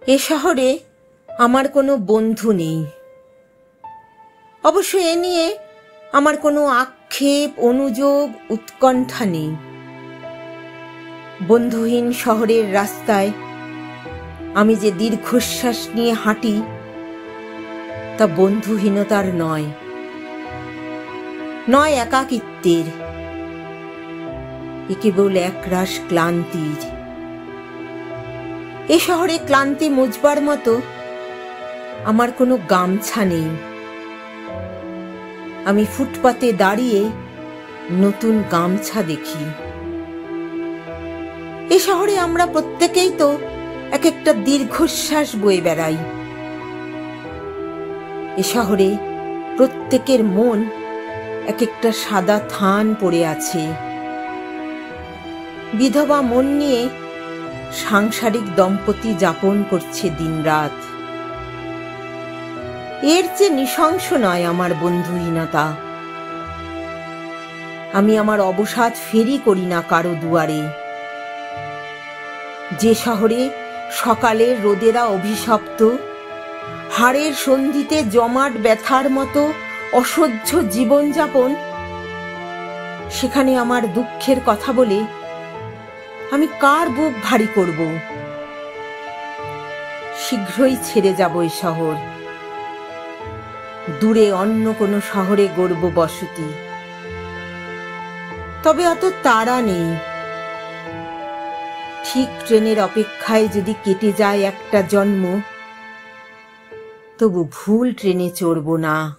এ শহরে আমার কোনো বন্ধু নেই। অবশ্য এ নিয়ে আমার কোনো আক্ষেপ, অনুযোগ, উৎকণ্ঠা নেই। বন্ধুহীন শহরের রাস্তায় আমি যে দীর্ঘশ্বাস নিয়ে হাঁটি, তা বন্ধুহীনতার নয়, নয় একাকিত্বের, এ কেবল একরাশ ক্লান্তির। এ শহরে ক্লান্তি মুছবার মতো আমার কোনো গামছা নেই। আমি ফুটপাতে দাঁড়িয়ে নতুন গামছা দেখি। এ শহরে আমরা প্রত্যেকেই তো এক একটা দীর্ঘশ্বাস বয়ে বেড়াই। এ শহরে প্রত্যেকের মন এক একটা সাদা থান পড়ে আছে। বিধবা মন নিয়ে সাংসারিক দম্পতি যাপন করছে দিনরাত। এর চেয়ে নৃশংস নয় আমার বন্ধুহীনতা। আমি আমার অবসাদ ফেরি করি না কারো দুয়ারে। যে শহরে সকালের রোদেরা অভিশপ্ত, হাড়ের সন্ধিতে জমাট ব্যথার মতো অসহ্য জীবনযাপন, সেখানে আমার দুঃখের কথা বলে আমি কার বুক ভারী করব? শীঘ্রই ছেড়ে যাব এ শহর। দূরে অন্য কোনো শহরে গড়ব বসতি। তবে অত তাড়া নেই। ঠিক ট্রেনের অপেক্ষায় যদি কেটে যায় একটা জন্ম, তবু ভুল ট্রেনে চড়ব না।